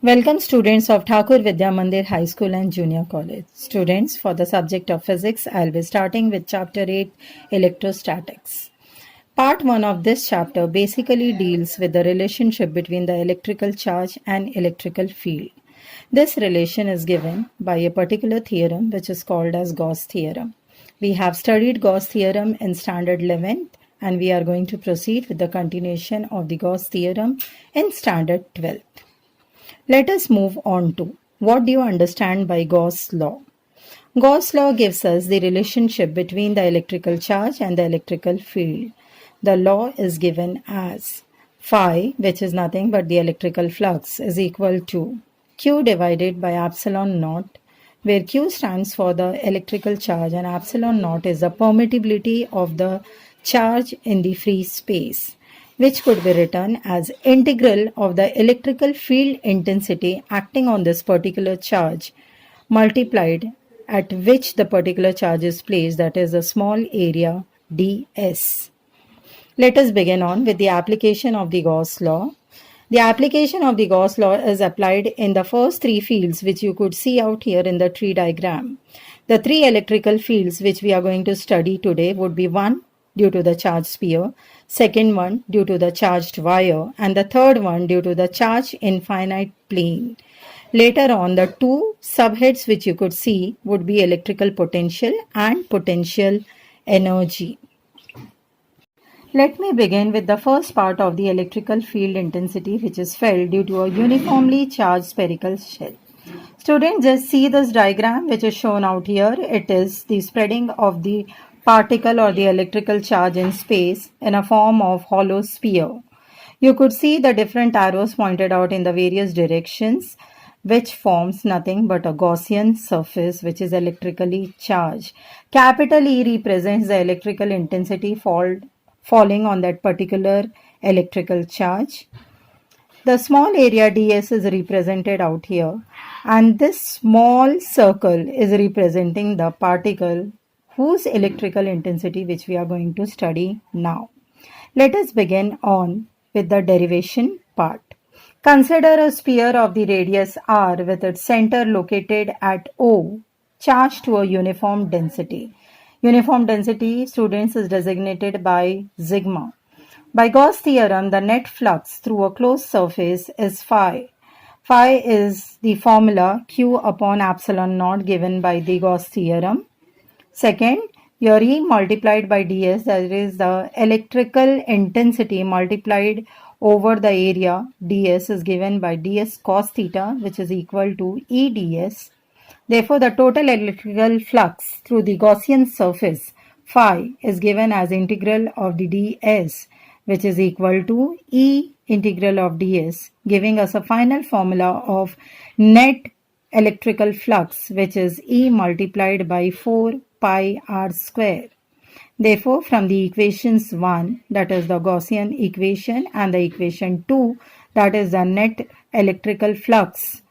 Welcome students of Thakur Vidya Mandir High School and Junior College. Students, for the subject of physics, I'll be starting with chapter 8, electrostatics. Part 1 of this chapter basically deals with the relationship between the electrical charge and electrical field. This relation is given by a particular theorem which is called as Gauss theorem. We have studied Gauss theorem in standard 11th and we are going to proceed with the continuation of the Gauss theorem in standard 12th. Let us move on to what do you understand by Gauss law? Gauss law gives us the relationship between the electrical charge and the electrical field. The law is given as phi, which is nothing but the electrical flux, is equal to Q divided by epsilon naught, where Q stands for the electrical charge and epsilon naught is the permittivity of the charge in the free space, which could be written as integral of the electrical field intensity acting on this particular charge multiplied at which the particular charge is placed, that is a small area ds. Let us begin on with the application of the Gauss law. The application of the Gauss law is applied in the first three fields which you could see out here in the tree diagram. The three electrical fields which we are going to study today would be one due to the charged sphere, second one due to the charged wire, and the third one due to the charged infinite plane. Later on, the two subheads which you could see would be electrical potential and potential energy. Let me begin with the first part of the electrical field intensity, which is felt due to a uniformly charged spherical shell. Students, just see this diagram which is shown out here. It is the spreading of the particle or the electrical charge in space in a form of hollow sphere. You could see the different arrows pointed out in the various directions, which forms nothing but a Gaussian surface which is electrically charged. Capital E represents the electrical intensity falling on that particular electrical charge. The small area ds is represented out here, and this small circle is representing the particle whose electrical intensity which we are going to study now. Let us begin on with the derivation part. Consider a sphere of the radius r with its center located at O, charged to a uniform density. Uniform density, students, is designated by sigma. By Gauss theorem, the net flux through a closed surface is phi. Phi is the formula Q upon epsilon naught given by the Gauss theorem. Second, your E multiplied by ds, that is the electrical intensity multiplied over the area ds, is given by ds cos theta, which is equal to E ds. Therefore, the total electrical flux through the Gaussian surface phi is given as integral of the ds, which is equal to E integral of ds, giving us a final formula of net electrical flux, which is E multiplied by 4 pi r square. Therefore, from the equations 1, that is the Gaussian equation, and the equation 2, that is the net electrical flux,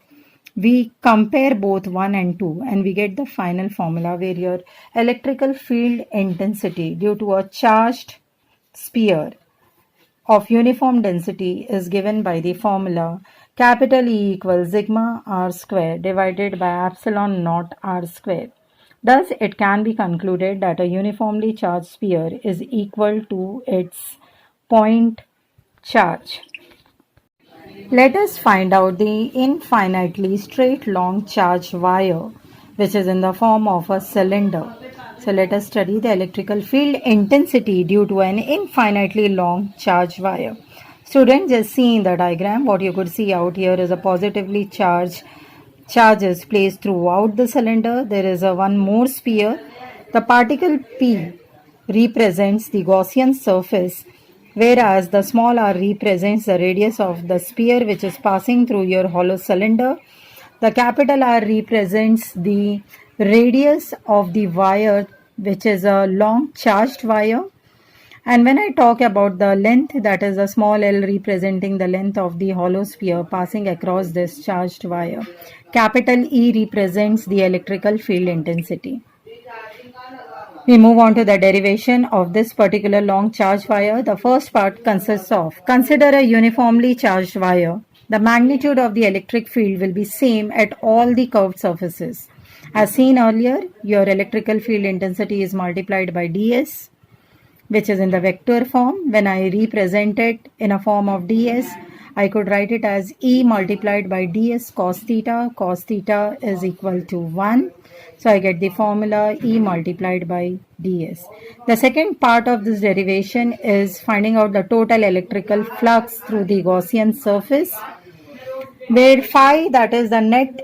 we compare both 1 and 2 and we get the final formula where your electrical field intensity due to a charged sphere of uniform density is given by the formula capital E equals sigma r square divided by epsilon naught r square. Thus, it can be concluded that a uniformly charged sphere is equal to its point charge. Let us find out the infinitely straight long charged wire, which is in the form of a cylinder. So let us study the electrical field intensity due to an infinitely long charged wire. Students, just see in the diagram, what you could see out here is a positively charged charges placed throughout the cylinder. There is a one more sphere. The particle P represents the Gaussian surface, whereas the small r represents the radius of the sphere which is passing through your hollow cylinder. The capital R represents the radius of the wire, which is a long charged wire. And when I talk about the length, that is a small l representing the length of the hollow sphere passing across this charged wire. Capital E represents the electrical field intensity. We move on to the derivation of this particular long charged wire. The first part consists of, consider a uniformly charged wire The magnitude of the electric field will be same at all the curved surfaces. As seen earlier, your electrical field intensity is multiplied by ds, which is in the vector form. When I represent it in a form of ds, I could write it as E multiplied by ds cos theta. Cos theta is equal to 1. So I get the formula E multiplied by ds. The second part of this derivation is finding out the total electrical flux through the Gaussian surface, where phi, that is the net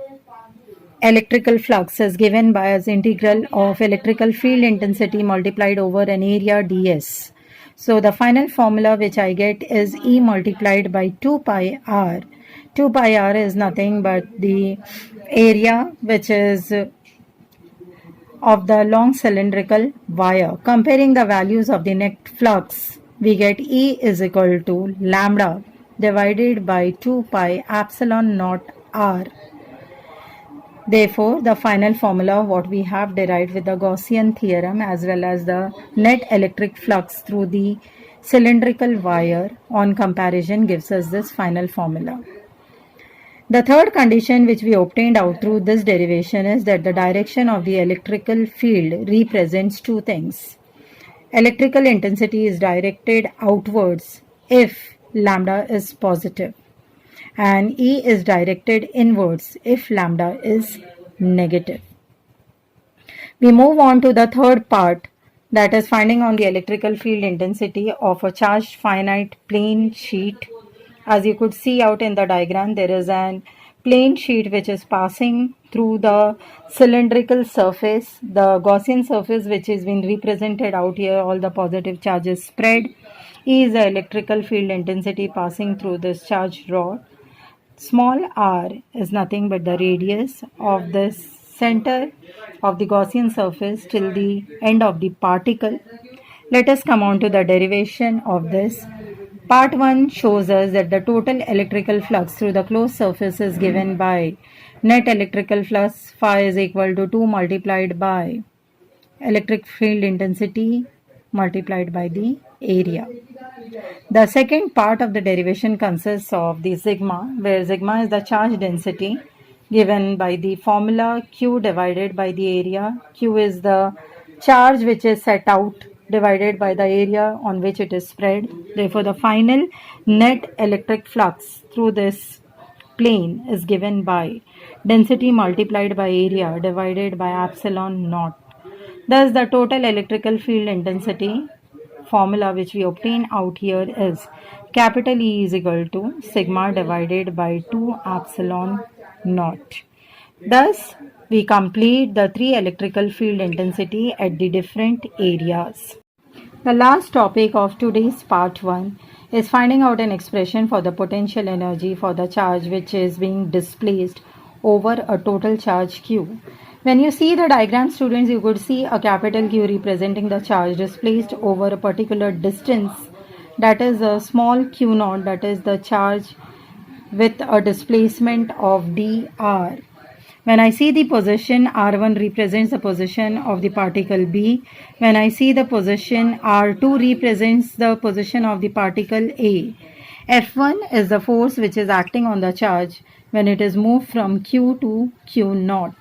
electrical flux, is given by as integral of electrical field intensity multiplied over an area ds. So the final formula which I get is E multiplied by 2 pi r. 2 pi r is nothing but the area which is of the long cylindrical wire. Comparing the values of the net flux, we get E is equal to lambda divided by 2 pi epsilon naught r. Therefore, the final formula what we have derived with the Gaussian theorem as well as the net electric flux through the cylindrical wire on comparison gives us this final formula. The third condition which we obtained out through this derivation is that the direction of the electrical field represents two things. Electrical intensity is directed outwards if lambda is positive, and E is directed inwards if lambda is negative. We move on to the third part, that is finding on the electrical field intensity of a charged finite plane sheet. As you could see out in the diagram, there is an plane sheet which is passing through the cylindrical surface, the Gaussian surface which is being represented out here, all the positive charges spread. E is the electrical field intensity passing through this charged rod. Small r is nothing but the radius of the center of the Gaussian surface till the end of the particle. Let us come on to the derivation of this. Part 1 shows us that the total electrical flux through the closed surface is given by net electrical flux phi is equal to 2 multiplied by electric field intensity multiplied by the area. The second part of the derivation consists of the sigma, where sigma is the charge density given by the formula Q divided by the area. Q is the charge which is set out divided by the area on which it is spread. Therefore, the final net electric flux through this plane is given by density multiplied by area divided by epsilon naught. Thus, the total electrical field intensity formula which we obtain out here is capital E is equal to sigma divided by 2 epsilon naught. Thus, we complete the three electrical field intensity at the different areas. The last topic of today's part 1 is finding out an expression for the potential energy for the charge which is being displaced over a total charge Q. When you see the diagram, students, you could see a capital Q representing the charge displaced over a particular distance, that is a small q naught, that is the charge with a displacement of dr. When I see the position, R1 represents the position of the particle B. When I see the position, R2 represents the position of the particle A. F1 is the force which is acting on the charge when it is moved from Q to Q naught.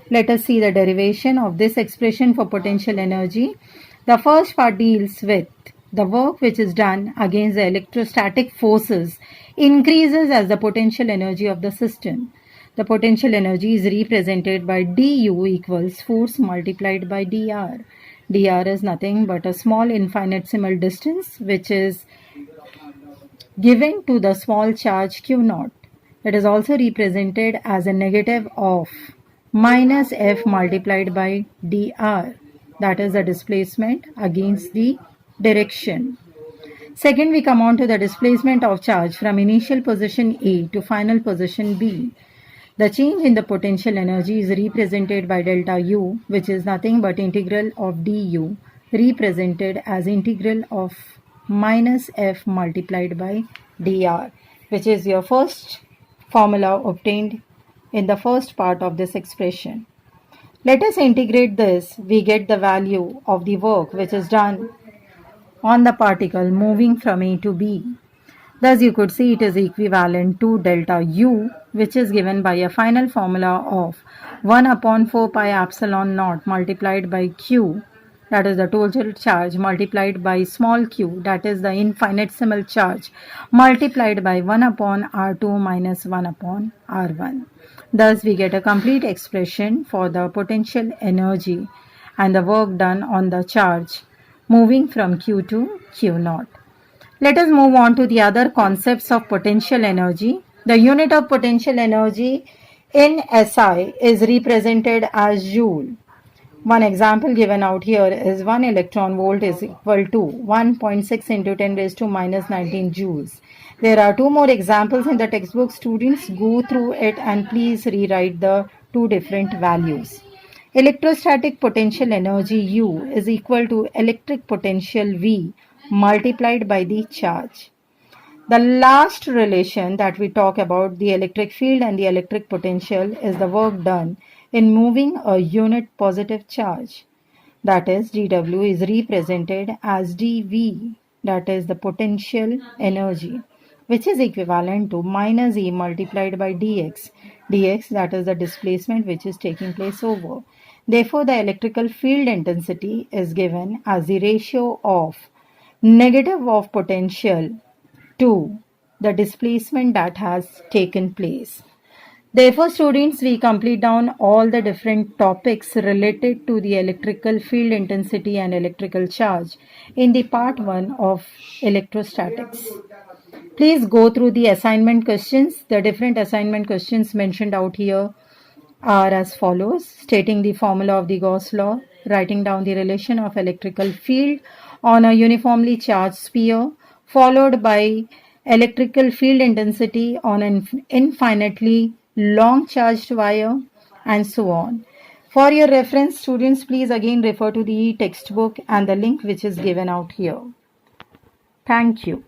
Let us see the derivation of this expression for potential energy. The first part deals with the work which is done against the electrostatic forces increases as the potential energy of the system. The potential energy is represented by du equals force multiplied by dr. Dr is nothing but a small infinitesimal distance which is given to the small charge q naught. It is also represented as a negative of minus f multiplied by dr, that is the displacement against the direction. Second, we come on to the displacement of charge from initial position A to final position B. The change in the potential energy is represented by delta U, which is nothing but integral of du, represented as integral of minus f multiplied by dr, which is your first formula obtained in the first part of this expression. Let us integrate this. We get the value of the work which is done on the particle moving from A to B. Thus, you could see it is equivalent to delta U, which is given by a final formula of 1 upon 4 pi epsilon naught multiplied by Q, that is the total charge, multiplied by small q, that is the infinitesimal charge, multiplied by 1 upon R2 minus 1 upon R1. Thus, we get a complete expression for the potential energy and the work done on the charge moving from Q to Q naught. Let us move on to the other concepts of potential energy. The unit of potential energy in SI is represented as joule. One example given out here is 1 electron volt is equal to 1.6 into 10 raised to minus 19 joules. There are two more examples in the textbook. Students, go through it and please rewrite the two different values. Electrostatic potential energy U is equal to electric potential V multiplied by the charge. The last relation that we talk about, the electric field and the electric potential, is the work done in moving a unit positive charge. That is, dW is represented as dV, that is the potential energy, which is equivalent to minus E multiplied by dx. dx, that is the displacement which is taking place over. Therefore, the electrical field intensity is given as the ratio of negative of potential to the displacement that has taken place. Therefore, students, we complete down all the different topics related to the electrical field intensity and electrical charge in the part 1 of electrostatics. Please go through the assignment questions. The different assignment questions mentioned out here are as follows: stating the formula of the Gauss law, writing down the relation of electrical field on a uniformly charged sphere, followed by electrical field intensity on an infinitely long charged wire, and so on. For your reference, students, please again refer to the textbook and the link which is given out here. Thank you.